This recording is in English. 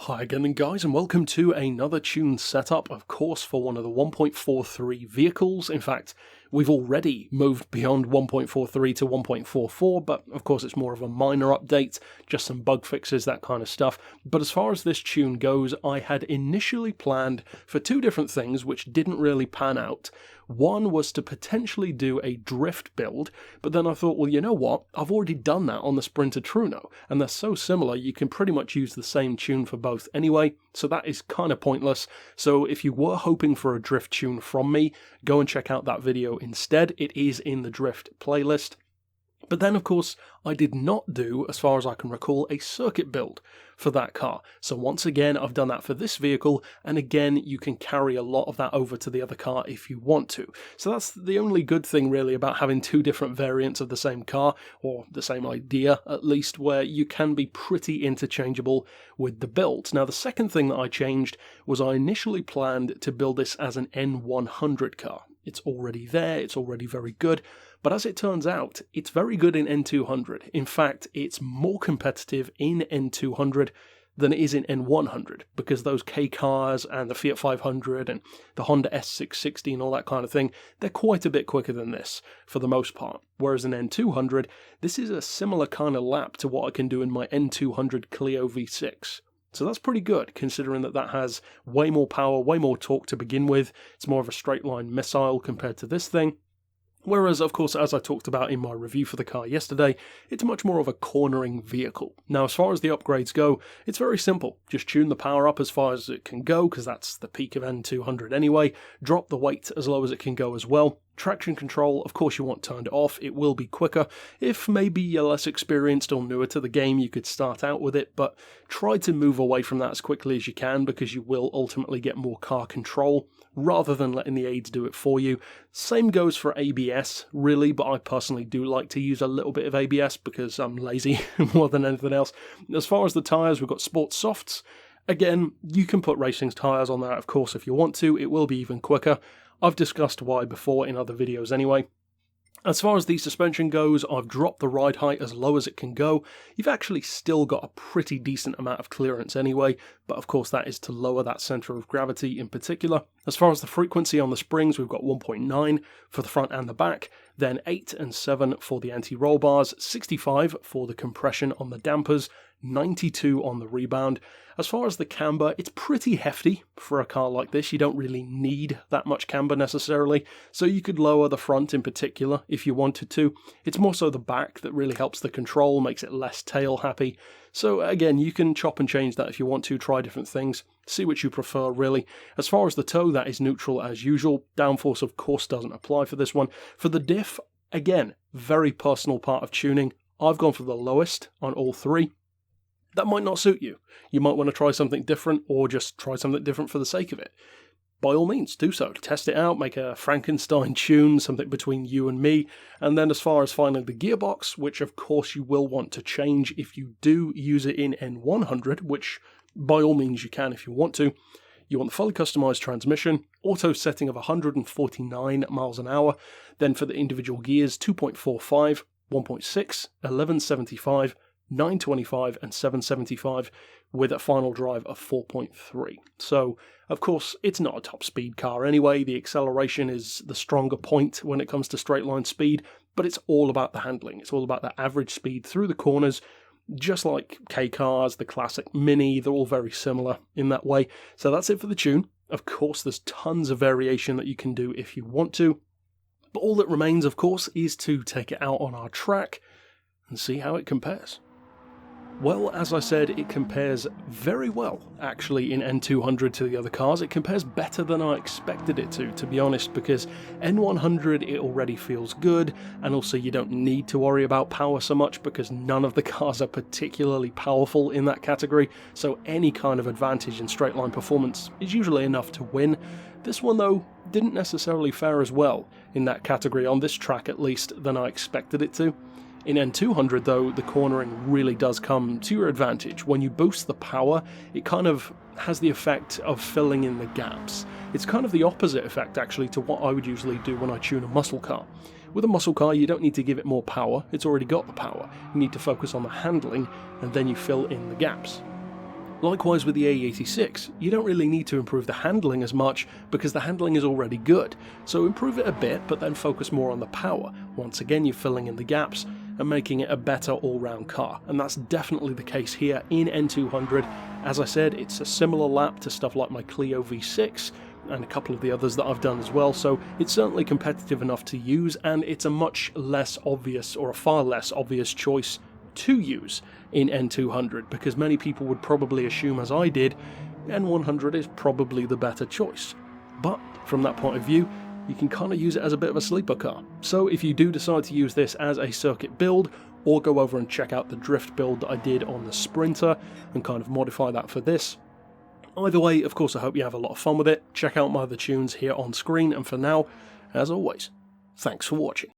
Hi again then guys, and welcome to another tune setup, of course, for one of the 1.43 vehicles. In fact, we've already moved beyond 1.43 to 1.44, but of course it's more of a minor update, just some bug fixes, that kind of stuff. But as far as this tune goes, I had initially planned for two different things which didn't really pan out. One was to potentially do a drift build, but then I thought, well, you know what, I've already done that on the Sprinter Truno, and they're so similar you can pretty much use the same tune for both anyway, so that is kind of pointless. So if you were hoping for a drift tune from me, go and check out that video instead. It is in the drift playlist. But then, of course, I did not do, as far as I can recall, a circuit build for that car. So once again, I've done that for this vehicle, and again, you can carry a lot of that over to the other car if you want to. So that's the only good thing, really, about having two different variants of the same car, or the same idea, at least, where you can be pretty interchangeable with the build. Now, the second thing that I changed was I initially planned to build this as an N100 car. It's already there, it's already very good, but as it turns out, it's very good in N200. In fact, it's more competitive in N200 than it is in N100, because those K cars and the Fiat 500 and the Honda S660 and all that kind of thing, they're quite a bit quicker than this, for the most part. Whereas in N200, this is a similar kind of lap to what I can do in my N200 Clio V6. So that's pretty good, considering that that has way more power, way more torque to begin with. It's more of a straight line missile compared to this thing. Whereas, of course, as I talked about in my review for the car yesterday, it's much more of a cornering vehicle. Now, as far as the upgrades go, it's very simple. Just tune the power up as far as it can go, because that's the peak of N200 anyway. Drop the weight as low as it can go as well. Traction control, of course, you want turned off. It will be quicker. If maybe you're less experienced or newer to the game, you could start out with it, but try to move away from that as quickly as you can, because you will ultimately get more car control rather than letting the aids do it for you. Same goes for ABS, really, but I personally do like to use a little bit of ABS because I'm lazy more than anything else. As far as the tyres, we've got Sport Softs. Again, you can put racing tyres on that, of course, if you want to. It will be even quicker. I've discussed why before in other videos anyway. As far as the suspension goes, I've dropped the ride height as low as it can go. You've actually still got a pretty decent amount of clearance anyway, but of course that is to lower that centre of gravity in particular. As far as the frequency on the springs, we've got 1.9 for the front and the back, then 8 and 7 for the anti-roll bars, 65 for the compression on the dampers, 92 on the rebound. As far as the camber, it's pretty hefty for a car like this. You don't really need that much camber necessarily, so you could lower the front in particular if you wanted to. It's more so the back that really helps the control, makes it less tail happy. So again, you can chop and change that if you want to, try different things, see what you prefer really. As far as the toe, that is neutral as usual. Downforce of course doesn't apply for this one. For the diff, again, very personal part of tuning. I've gone for the lowest on all three. That might not suit you. You might want to try something different, or just try something different for the sake of it. By all means, do so. Test it out, make a Frankenstein tune, something between you and me. And then as far as finding the gearbox, which of course you will want to change if you do use it in N100, which by all means you can if you want to. You want the fully customized transmission, auto setting of 149 miles an hour. Then for the individual gears, 2.45, 1.6, 1175, 925 and 775 with a final drive of 4.3. So, of course, it's not a top speed car anyway. The acceleration is the stronger point when it comes to straight line speed, but it's all about the handling. It's all about the average speed through the corners, just like K cars, the classic Mini. They're all very similar in that way. So that's it for the tune. Of course, there's tons of variation that you can do if you want to, but all that remains, of course, is to take it out on our track and see how it compares. Well, as I said, it compares very well, actually, in N200 to the other cars. It compares better than I expected it to be honest, because N100, it already feels good, and also you don't need to worry about power so much, because none of the cars are particularly powerful in that category, so any kind of advantage in straight line performance is usually enough to win. This one, though, didn't necessarily fare as well in that category, on this track at least, than I expected it to. In N200 though, the cornering really does come to your advantage. When you boost the power, it kind of has the effect of filling in the gaps. It's kind of the opposite effect actually to what I would usually do when I tune a muscle car. With a muscle car, you don't need to give it more power, it's already got the power. You need to focus on the handling, and then you fill in the gaps. Likewise with the AE86, you don't really need to improve the handling as much because the handling is already good, so improve it a bit but then focus more on the power. Once again you're filling in the gaps and making it a better all-round car, and that's definitely the case here in N200. As I said, it's a similar lap to stuff like my Clio V6 and a couple of the others that I've done as well, so it's certainly competitive enough to use, and it's a much less obvious, or a far less obvious choice to use in N200, because many people would probably assume, as I did, N100 is probably the better choice. But from that point of view, you can kind of use it as a bit of a sleeper car. So if you do decide to use this as a circuit build, or go over and check out the drift build that I did on the Sprinter and kind of modify that for this, either way, of course, I hope you have a lot of fun with it. Check out my other tunes here on screen, and for now, as always, thanks for watching.